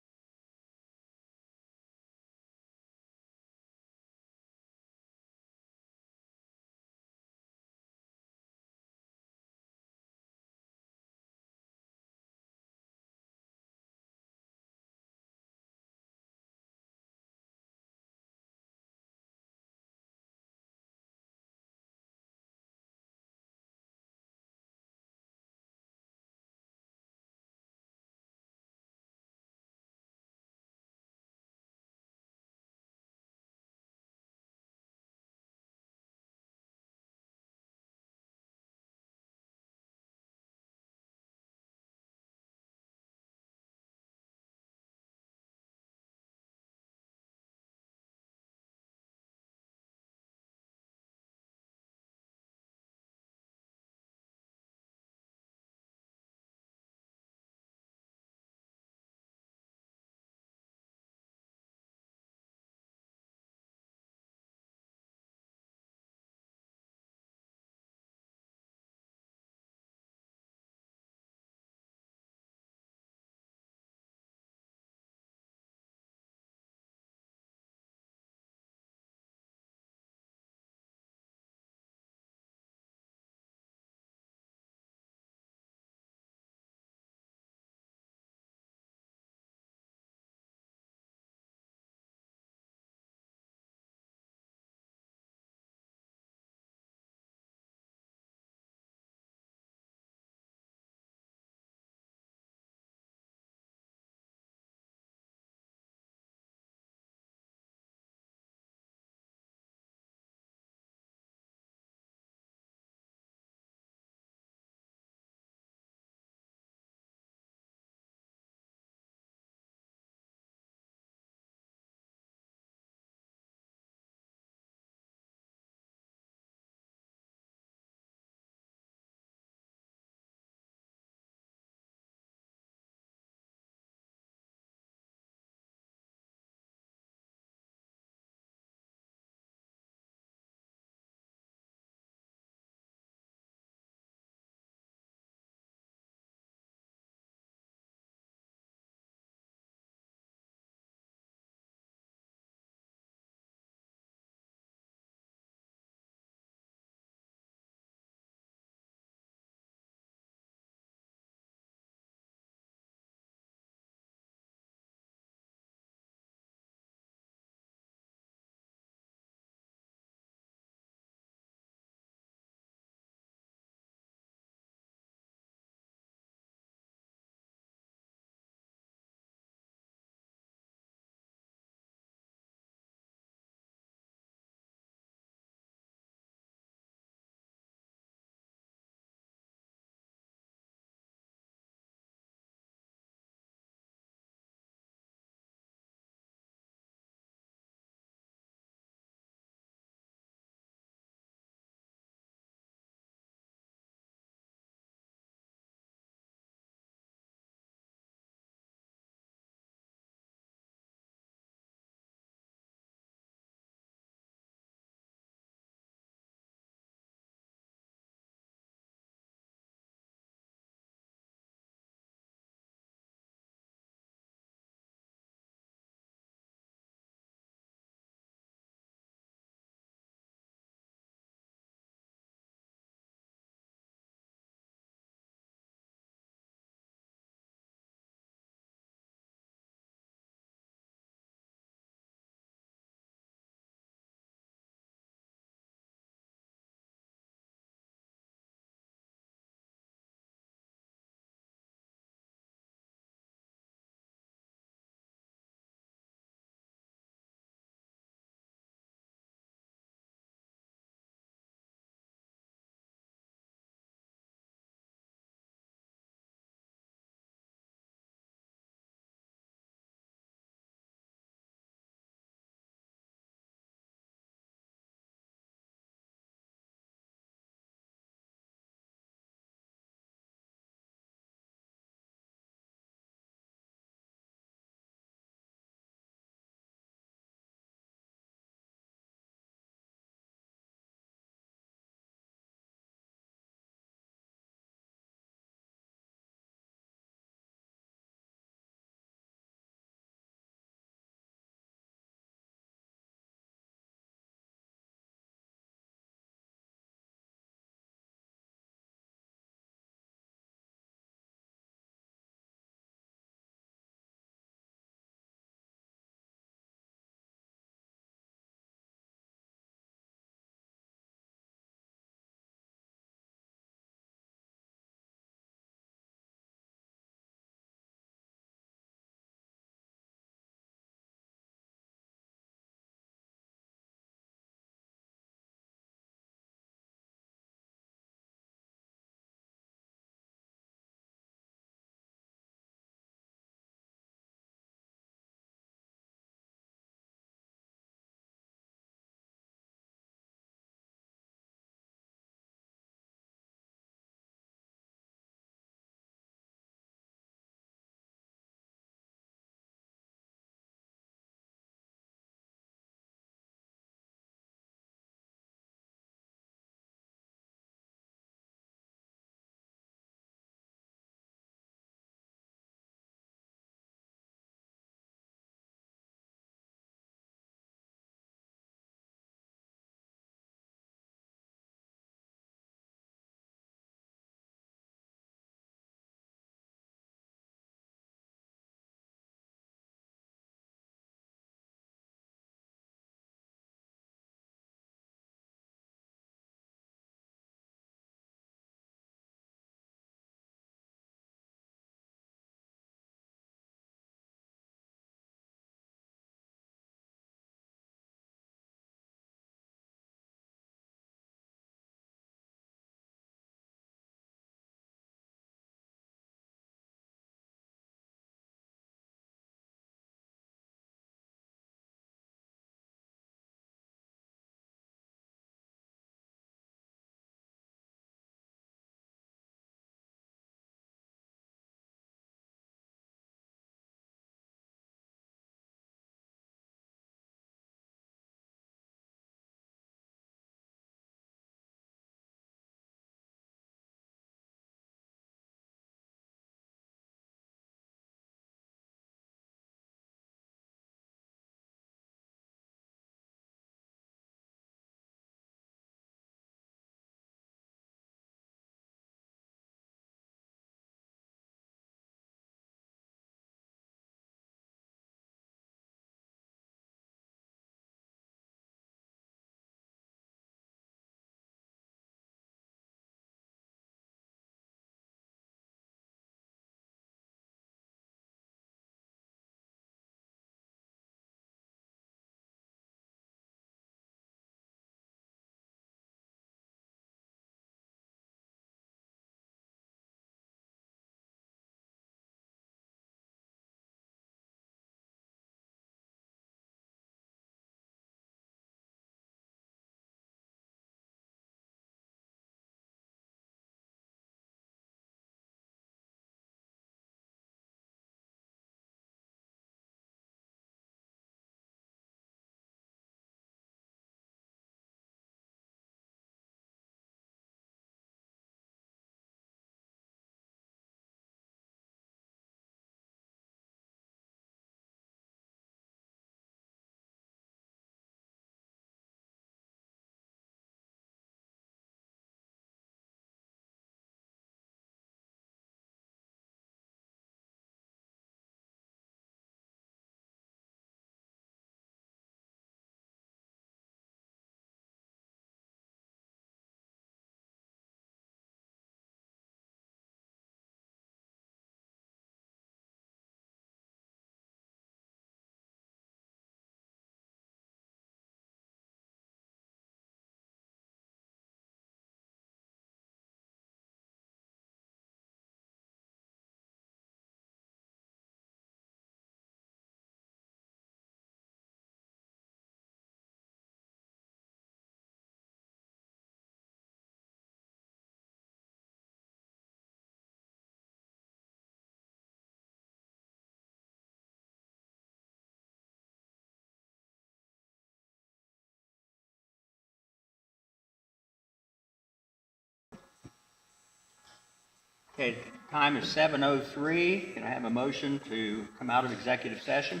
Okay, time is 7:03. Can I have a motion to come out of executive session?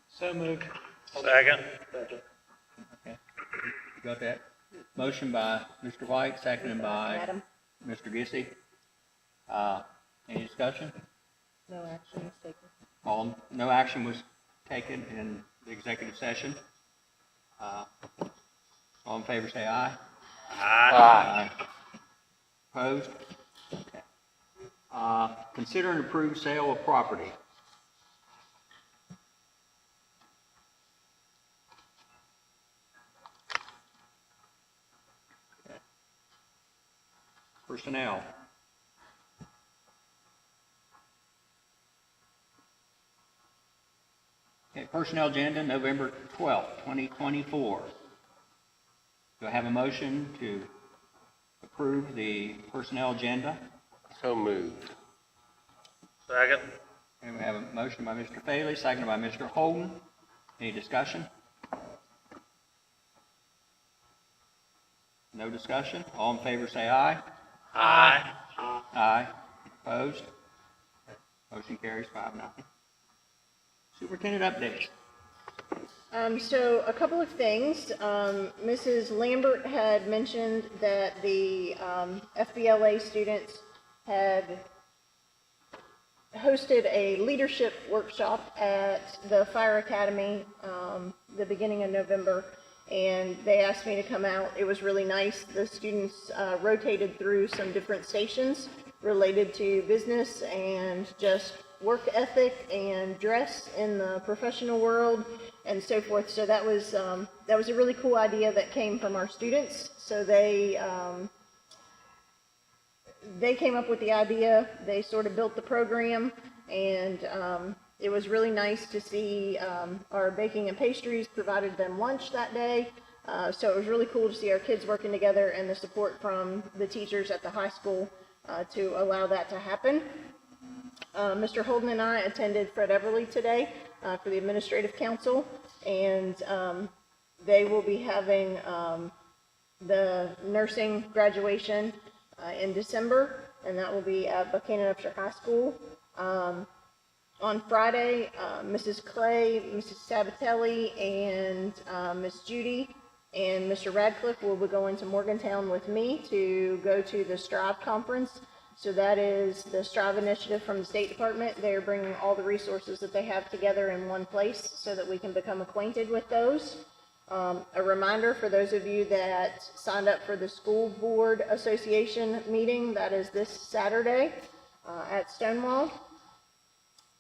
So moved. Second. Okay. You got that? Motion by Mr. White, seconded by Adam, Mr. Gissy. Any discussion? no action is taken. No action was taken in the executive session. All in favor, say aye. Aye. Opposed? Okay. Consider and approve sale of property. Okay. Personnel. Okay, personnel agenda, November 12th, 2024. Do I have a motion to approve the personnel agenda? So moved. Second. And we have a motion by Mr. Faley, seconded by Mr. Holden. Any discussion? No discussion? All in favor say aye. Aye. Aye. Opposed? Motion carries 5-0. Superintendent updates. So a couple of things. Mrs. Lambert had mentioned that the FBLA students had hosted a leadership workshop at the Fire Academy the beginning of November, and they asked me to come out. It was really nice. The students rotated through some different stations related to business and just work ethic and dress in the professional world and so forth. So that was a really cool idea that came from our students. So they came up with the idea. They sort of built the program, and it was really nice to see our baking and pastries provided them lunch that day. So it was really cool to see our kids working together and the support from the teachers at the high school to allow that to happen. Mr. Holden and I attended Fred Everly today for the Administrative Council, and they will be having the nursing graduation in December, and that will be at Buchanan Upshur High School. On Friday, Mrs. Clay, Mrs. Sabatelli, and Miss Judy and Mr. Radcliffe will be going to Morgantown with me to go to the Strive Conference. So that is the Strive initiative from the State Department. They're bringing all the resources that they have together in one place so that we can become acquainted with those. A reminder for those of you that signed up for the School Board Association meeting, that is this Saturday at Stonewall.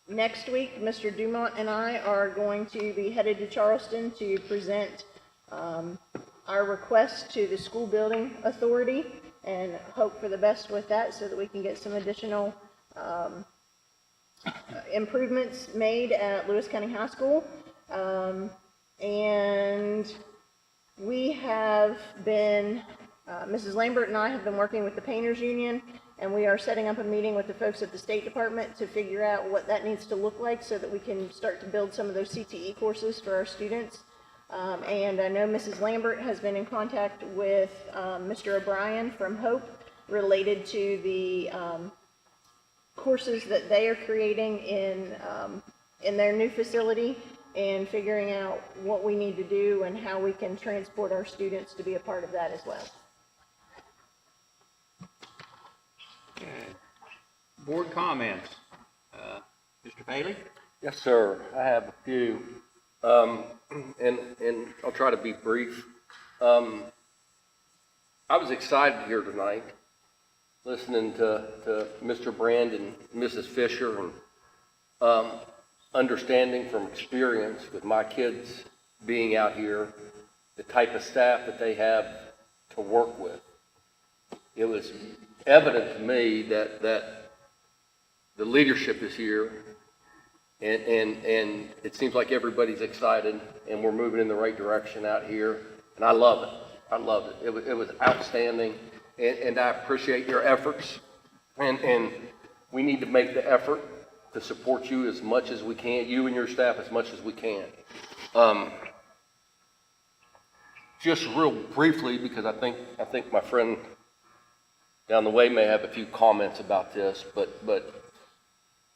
Next week, Mr. Dumont and I are going to be headed to Charleston to present our request to the School Building Authority and hope for the best with that so that we can get some additional improvements made at Lewis County High School. And we have been, Mrs. Lambert and I have been working with the Painters Union, and we are setting up a meeting with the folks at the State Department to figure out what that needs to look like so that we can start to build some of those CTE courses for our students. And I know Mrs. Lambert has been in contact with Mr. O'Brien from Hope related to the courses that they are creating in their new facility, and figuring out what we need to do and how we can transport our students to be a part of that as well. Okay. Board comments. Mr. Bailey? Yes, sir. I have a few, and I'll try to be brief. I was excited here tonight, listening to Mr. Brand and Mrs. Fisher, and understanding from experience with my kids being out here, the type of staff that they have to work with. It was evident to me that the leadership is here, and it seems like everybody's excited, and we're moving in the right direction out here, and I love it. I loved it. It was outstanding, and I appreciate your efforts, and we need to make the effort to support you as much as we can, you and your staff as much as we can. Just real briefly, because I think my friend down the way may have a few comments about this, but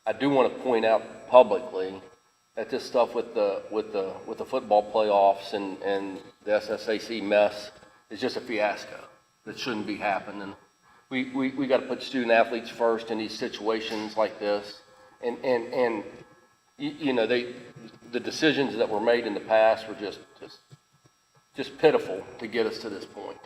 I do want to point out publicly that this stuff with the football playoffs and the SSAC mess is just a fiasco that shouldn't be happening. We got to put student athletes first in these situations like this. And you know, the decisions that were made in the past were just pitiful to get us to this point.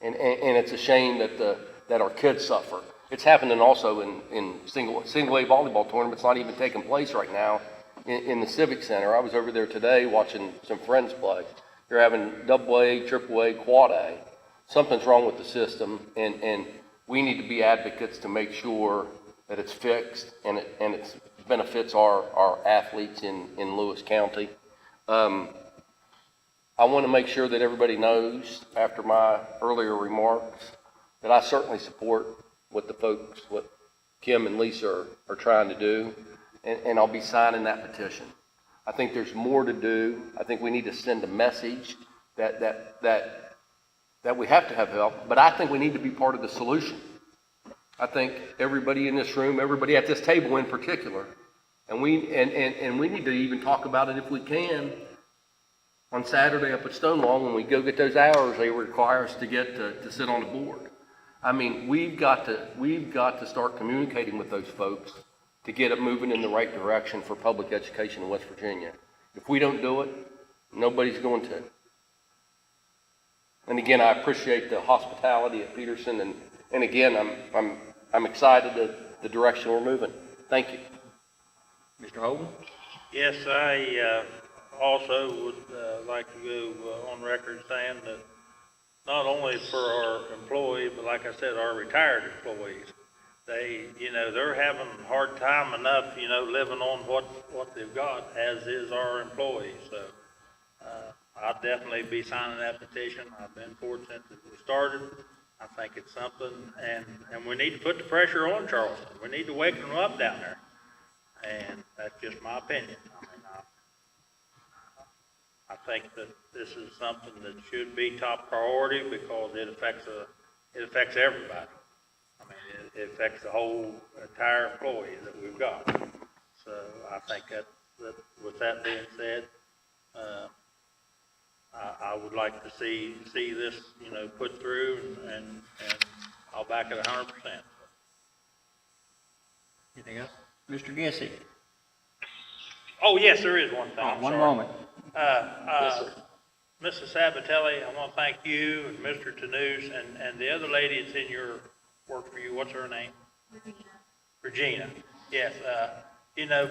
And it's a shame that our kids suffer. It's happening also in single A volleyball tournaments, not even taking place right now in the Civic Center. I was over there today watching some friends play. They're having AA, AAA, Quad A. Something's wrong with the system, and we need to be advocates to make sure that it's fixed and it benefits our athletes in Lewis County. I want to make sure that everybody knows, after my earlier remarks, that I certainly support what Kim and Lisa are trying to do, and I'll be signing that petition. I think there's more to do. I think we need to send a message that we have to have help, but I think we need to be part of the solution. I think everybody in this room, everybody at this table in particular, and we need to even talk about it if we can on Saturday up at Stonewall when we go get those hours they require us to get to sit on the board. I mean, we've got to start communicating with those folks to get it moving in the right direction for public education in West Virginia. If we don't do it, nobody's going to. And again, I appreciate the hospitality at Peterson, and again, I'm excited at the direction we're moving. Thank you. Mr. Holden? Yes, I also would like to go on record saying that not only for our employees, but like I said, our retired employees, they're having a hard time enough, living on what they've got, as is our employees. So I'll definitely be signing that petition. I've been fortunate that we started. I think it's something, and we need to put the pressure on Charleston. We need to wake them up down there. And that's just my opinion. I mean, I think that this is something that should be top priority because it affects everybody. I mean, it affects the whole entire employee that we've got. So I think that with that being said, I would like to see this, put through, and I'll back it 100%. Anything else? Mr. Gissy? Oh, yes, there is one thing. I'm One sorry. moment. Mrs. Sabatelli, I want to thank you and Mr. Tanous and the other lady that's in your work for you. What's her name? Regina. Yes.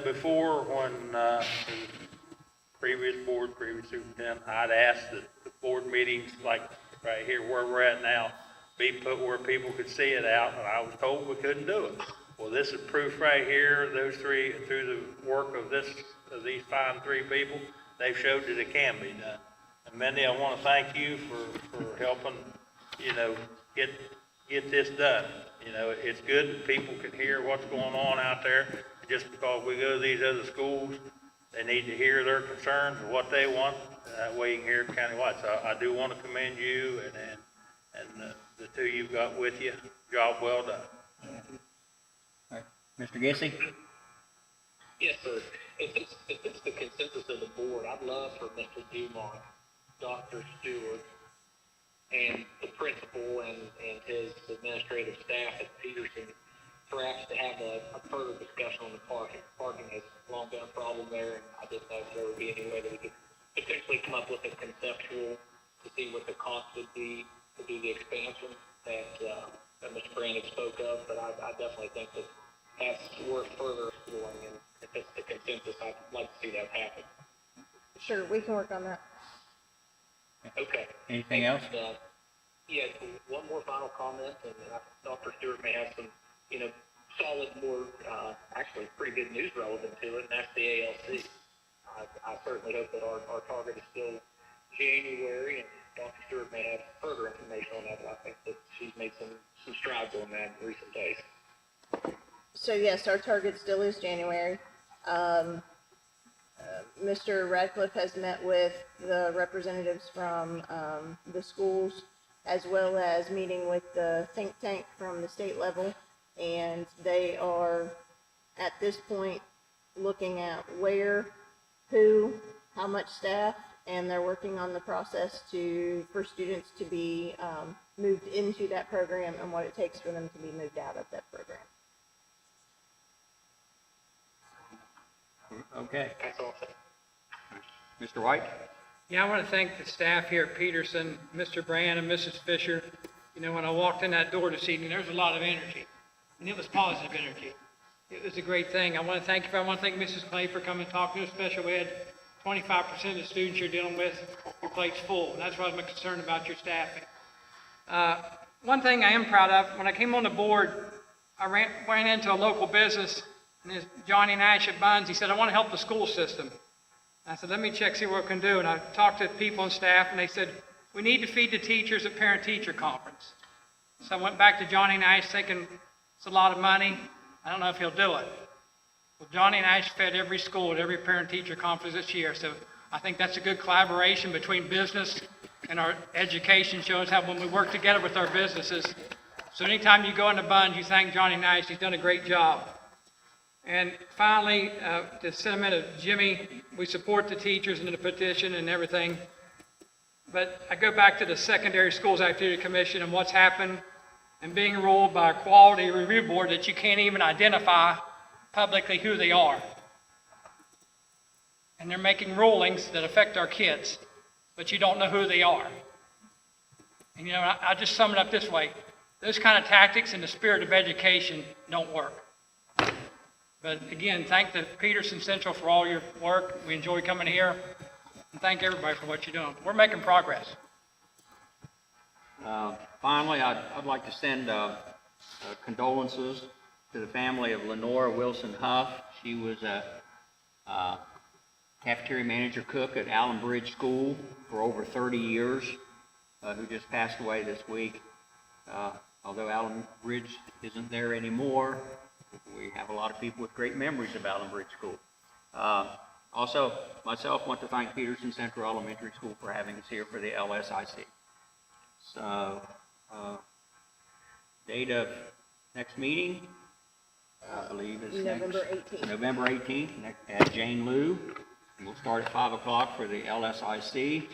Before when previous superintendent, I'd asked that the board meetings, like right here where we're at now, be put where people could see it out, and I was told we couldn't do it. Well, this is proof right here. Those three, through the work of these fine three people, they've showed that it can be done. And Mindy, I want to thank you for helping, get this done. It's good that people can hear what's going on out there. Just because we go to these other schools, they need to hear their concerns and what they want. That way you can hear it countywide. So I do want to commend you and the two you've got with you. Job well done. All right. Mr. Gissy? Yes, sir. If it's the consensus of the board, I'd love for Mr. Dumont, Dr. Stewart, and the principal and his administrative staff at Peterson perhaps to have a further discussion on the parking. Parking has long been a problem there, and I didn't know if there would be any way that we could potentially come up with a conceptual to see what the cost would be to do the expansion that Mr. Brandon spoke of, but I definitely think that that's worth further exploring, and if it's the consensus, I'd like to see that happen. Sure, we can work on that. Okay. Anything else? Yeah, one more final comment, and Dr. Stewart may have some, solid, more, actually pretty good news relevant to it, and that's the ALC. I certainly hope that our target is still January, and Dr. Stewart may have further information on that, but I think that she's made some strides on that in recent days. So yes, our target still is January. Mr. Radcliffe has met with the representatives from the schools as well as meeting with the think tank from the state level. And they are, at this point, looking at where, who, how much staff, and they're working on the process for students to be moved into that program and what it takes for them to be moved out of that program. Okay. That's all. Mr. White? Yeah, I want to thank the staff here at Peterson, Mr. Brand and Mrs. Fisher. You know, when I walked in that door this evening, there was a lot of energy, and it was positive energy. It was a great thing. I want to thank you. I want to thank Mrs. Clay for coming and talking to us, special ed. 25% of the students you're dealing with, your plate's full, and that's why I'm concerned about your staffing. One thing I am proud of, when I came on the board, I ran into a local business, and it's Johnny Nash at Buns. He said, I want to help the school system. I said, let me check, see what we can do. And I talked to people and staff, and they said, we need to feed the teachers at parent-teacher conference. So I went back to Johnny Nash thinking it's a lot of money. I don't know if he'll do it. Well, Johnny Nash fed every school at every parent-teacher conference this year. So I think that's a good collaboration between business and our education. Shows how when we work together with our businesses. So anytime you go into Buns, you thank Johnny Nash. He's done a great job. And finally, the sentiment of Jimmy, we support the teachers and the petition and everything. But I go back to the Secondary Schools Activity Commission and what's happened and being ruled by a quality review board that you can't even identify publicly who they are. And they're making rulings that affect our kids, but you don't know who they are. And you know, I just sum it up this way. Those kind of tactics in the spirit of education don't work. But again, thank the Peterson Central for all your work. We enjoy coming here. And thank everybody for what you're doing. We're making progress. Finally, I'd like to send condolences to the family of Lenora Wilson Huff. She was a cafeteria manager cook at Allen Bridge School for over 30 years, who just passed away this week. Although Allen Bridge isn't there anymore, we have a lot of people with great memories of Allen Bridge School. Also, myself want to thank Peterson Central Elementary School for having us here for the LSIC. So, date of next meeting, I believe is November 18th. November 18th at Jane Lou. We'll start at 5 o'clock for the LSIC.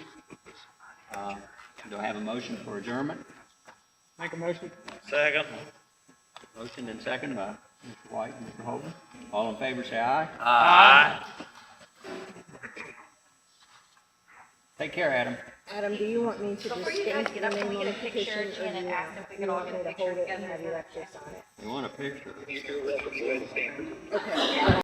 Do I have a motion for adjournment? Make a motion. Second. Motion and second by Mr. White and Mr. Holden. All in favor, say aye. Aye. Take care, Adam. Adam, do you want me to just Before you guys stamp get the up, can name we on get the a picture? petition, or do Janet you asked if we could you all want get a me to picture hold it and together have you for- actually sign it? You want a picture? You're welcome to go ahead and stand. Okay.